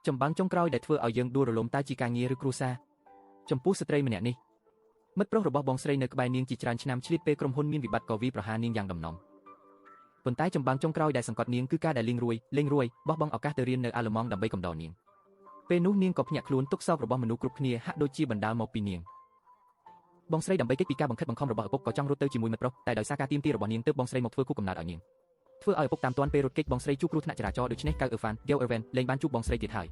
ចម្បាំងចុងក្រោយដែលធ្វើឲ្យយើងដួលរលំតើជាការងារឬគ្រួសារចំពោះស្ត្រីម្នាក់នេះមិត្តប្រុសរបស់បងស្រីនៅក្បែរនាងជាច្រើនឆ្នាំឆ្លៀតពេលក្រុមហ៊ុនមានវិបត្តិក៏វាប្រហារនាងយ៉ាងដំណំប៉ុន្តែចម្បាំងចុងក្រោយដែលសង្កត់នាងគឺការដែលលេងរួយបោះបង់ឱកាសទៅរៀននៅអាល្លឺម៉ង់ដើម្បីកំដរនាងពេលនោះនាងក៏ភ្ញាក់ខ្លួនទុកសោករបស់មនុស្សគ្រប់គ្នាហាក់ដូចជាបណ្ដាលមកពីនាងបងស្រីដើម្បីគេចពីការបង្ខិតបង្ខំរបស់ឪពុកក៏ចង់រត់ទៅជាមួយមិត្តប្រុសតែដោយសារការទាមទាររបស់នាងទើបបងស្រីមកធ្វើគូកំណើតឲ្យនាងធ្វើឲ្យឪពុកតាមទាន់ពេលរត់គេចបងស្រីជួបគ្រោះថ្នាក់ចរាចរណ៍ដូច្នេះកៅអឺហ្វាន Gail Irvin លែងបានជួបបងស្រីទៀតហើយ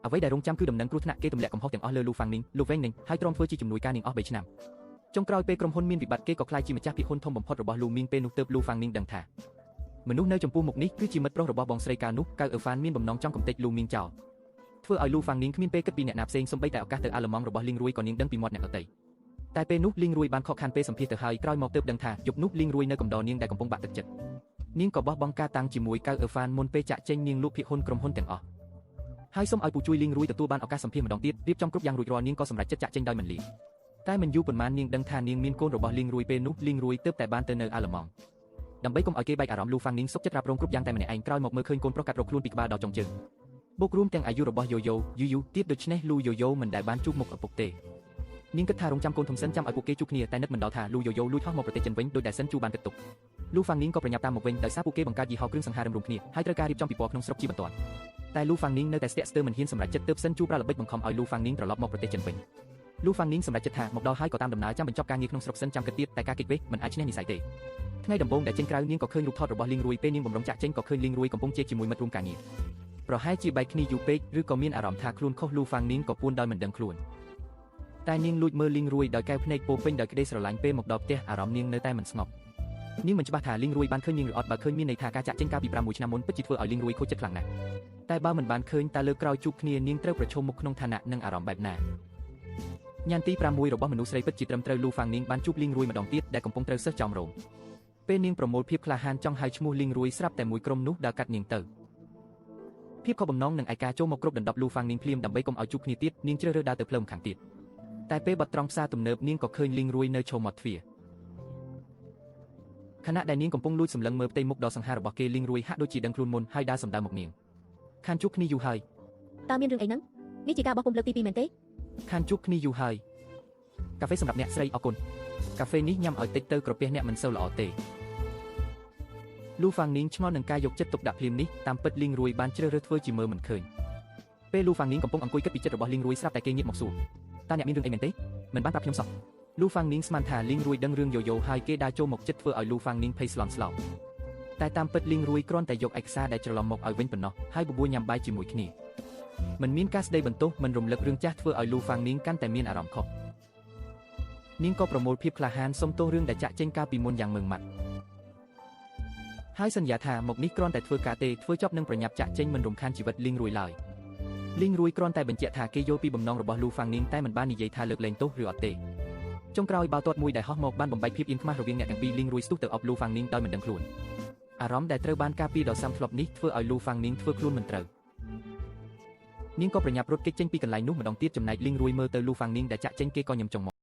អ្វីដែលរងចាំគឺដំណឹងគ្រោះថ្នាក់គេទម្លាក់កំហុសទាំងអស់លើ Lu Fang Ning លោកវែងនឹងហើយទ្រាំធ្វើជាជំនួយការនាងអស់3ឆ្នាំចុងក្រោយពេលក្រុមហ៊ុនមានវិបត្តិគេក៏ក្លាយជាម្ចាស់ភាគហ៊ុនធំបំផុតរបស់ Lu Ming ពេលនោះទើប Lu Fang Ning ដឹងថាមនុស្សនៅចំពោះមុខនេះគឺជាមិត្តប្រុសរបស់បងស្រីកាលនោះកៅអឺហ្វានមានបំណងចង់កំទេច Lu Ming ចោលធ្វើឲ្យ Lu Fang Ning គ្មានពេលគិតពីអ្នកណាផ្សេងសូម្បីតែឱកាសទៅអាល្លឺម៉ង់របស់លីងរួយក៏នាងដឹងពីមាត់អ្នកដទៃតែពេលនោះលីងរួយបានខកខានពេលសម្ភាសទៅហើយក្រោយមកទើបដឹងថាយប់នោះលីងរួយនៅកំដរនាងដែលកំពុងបាក់ទឹកចិត្តនាងក៏បោះបង់ការតាំងជាមួយកៅអឺហ្វានមុនពេលចាក់ចេញនាងលក់ភាគហ៊ុនក្រុមហ៊ុនទាំងអស់ហើយសូមឲ្យពូជួយលីងរួយទទួលបានឱកាសសម្ភាសម្ដងទៀតរៀបចំគ្រប់យ៉ាងរួចរាល់នាងក៏សម្រេចចិត្តចាក់ចេញដោយមិនលាតែមិនយូរប៉ុន្មាននាងដឹងថានាងមានកូនរបស់លីងរួយពេលនោះលីងរួយទើបតែបានទៅនៅអាល្លឺម៉ង់ដើម្បីកុំឲ្យគេបែកអារម្មណ៍ Lu Fang Ning សុខចិត្តរ៉ាប់រងគ្រប់យ៉ាងតែម្នាក់ឯងក្រោយមកមើលឃើញកូនប្រុសកាត់រកខ្លួនពីក្បាលដល់ចុងជើងបូករួមទាំងអាយុរបស់យូយូទៀតដូច្នេះលូយូយូមិនដែលបានជួបមុខឪពុកទេនាងគិតថារងចាំកូនធំសិនចាំឲ្យពួកគេជួបគ្នាតែនឹកមិនដល់ថាលូយូយូលួចហោះមកប្រទេសចិនវិញដោយដែលសិនជួបបានគិតទុក Lu Fang Ning ក៏ប្រញាប់តាមមកវិញដោយសារពួកគេបង្កើតយីហោគ្រឿងសង្ហារឹមរួមគ្នាហើយត្រូវការរៀបចំពិព័រណ៍ក្នុងស្រុកជាបន្ទាន់តែ Lu Fang Ning នៅតែស្ទាក់ស្ទើរមិនហ៊ានសម្រេចចិត្តទើបសិនជួបប្រាល្បិចបង្ខំឲ្យ Lu Fang Ning ត្រឡប់មកប្រទេសចិនវិញ Lu Fang Ning សម្រេចចិត្តថាមកដល់ហើយក៏តាមដំណើរចាំបញ្ចប់ការងារក្នុងស្រុកសិនចាំគិតទៀតតែការគេចវេះមិនអាចឈ្នះនិស័យទេថ្ងៃដំបូងដែលចេញក្រៅនាងក៏ឃើញរូបថតរបស់លីងរួយពេលនាងបំរុងចាក់ចេញក៏ឃើញលីងរួយកំពុងជែកជាមួយមិត្តរួមការងារប្រហែលជាបែកគ្នាយូរពេកឬក៏មានអារម្មណ៍ថាខ្លួនខុស Lu Fang Ning ក៏ពួនដោយមិនដឹងខ្លួនតែនាងលួចមើលលីងរួយដោយកែវភ្នែកពោពេញដោយក្តីស្រឡាញ់ពេលមកដល់ផ្ទះអារម្មណ៍នាងនៅតែមិនស្ងប់នាងមិនច្បាស់ថាលីងរួយបានឃើញនាងឬអត់បើឃើញមានន័យថាការចាក់ចេញកាលពី6ឆ្នាំមុនពិតជាធ្វើឲ្យលីងរួយខូចចិត្តខ្លាំងណាស់តែបើមិនបានឃើញតើលើក្រោយជួបគ្នានាងត្រូវប្រឈមមុខក្នុងឋានៈនិងអារម្មណ៍បែបណាញ៉ានទី6របស់មនុស្សស្រីពិតជាត្រឹមត្រូវ Lu Fang Ning បានជួបលីងរួយម្ដងទៀតដែលកំពុងត្រូវសិស្សចោមរោមពេលនាងប្រមូលភាពក្លាហានចង់ហៅឈ្មោះលីងរួយស្រាប់តែមួយក្រុមនោះដើរកាត់នាងទៅភាពខកបំណងនឹងឯកាចូលមកគ្រប់ដណ្ដប់ Lu Fang Ning ភ្លាមដើម្បីកុំឲ្យជួបគ្នាទៀតនាងជ្រើសរើសដើរទៅផ្លូវម្ខាងទៀតតែពេលបត់ត្រង់ផ្សារទំនើបនាងក៏ឃើញលីងរួយនៅឈរមាត់ទ្វារខណៈដែលនាងកំពុងលួចសម្លឹងមើលផ្ទៃមុខដ៏សង្ហារបស់គេលីងរួយហាក់ដូចជាដឹងខ្លួនមុនហើយដើរសម្ដៅមកនាងខានជួបគ្នាយូរហើយតើមានរឿងអីហ្នឹងនេះជាការបោះពុម្ពលើកទី2មែនទេខានជួបគ្នាយូរហើយកាហ្វេសម្រាប់អ្នកស្រីអរគុណកាហ្វេនេះញ៉ាំឲ្យតិចទៅក្រពះអ្នកមិនសូវល្អទេ Lu Fang Ning ឆ្ងល់នឹងការយកចិត្តទុកដាក់ភ្លាមនេះតាមពិតលីងរួយបានជ្រើសរើសធ្វើជាមើលមិនឃើញពេល Lu Fang Ning កំពុងអង្គុយគិតពីចិត្តរបស់លីងរួយស្រាប់តែគេងាកមកសួរតើអ្នកមានរឿងអីមែនទេមិនបានប្រាប់ខ្ញុំសោះ Lu Fang Ning ស្មានថាលីងរួយដឹងរឿងយូហើយគេដើរចូលមកចិត្តធ្វើឲ្យ Lu Fang Ning ភ័យស្លន់ស្លោតែតាមពិតលីងរួយគ្រាន់តែយកឯកសារដែលច្រឡំមកឲ្យវិញប៉ុណ្ណោះហើយបបួលញ៉ាំបាយជាមួយគ្នាមិនមានការស្ដីបន្ទោសមិនរំលឹករឿងចាស់ធ្វើឲ្យ Lu Fang Ning កាន់តែមានអារម្មណ៍ខុសនាងក៏ប្រមូលភាពក្លាហានសុំទោសរឿងដែលចាក់ចេញកាលពីមុនយ៉ាងម៉ឺងម៉ាត់ហើយសន្យាថាមកនេះគ្រាន់តែធ្វើការទេធ្វើចប់នឹងប្រញាប់ចាក់ចេញមិនរំខានជីវិតលីងរួយឡើយលីងរួយគ្រាន់តែបញ្ជាក់ថាគេយល់ពីបំណងរបស់ Lu Fang Ning តែមិនបាននិយាយថាលើកលែងទោសឬអត់ទេចុងក្រោយបាល់ទាត់មួយដែលហោះមកបានបំបែកភាពអៀនខ្មាស់រវាងអ្នកទាំងពីរលីងរួយស្ទុះទៅអប Lu Fang Ning ដោយមិនដឹងខ្លួនអារម្មណ៍ដែលត្រូវបានការពារដ៏សាំធ្លាប់នេះធ្វើឲ្យ Lu Fang Ning ធ្វើខ្លួនមិនត្រូវនាងក៏ប្រញាប់រត់គេចចេញពីកន្លែងនោះម្ដងទៀតចំណែកលីងរួយមើលទៅ Lu Fang Ning ដែលចាក់ចេញគេក៏ញឹមចុងមក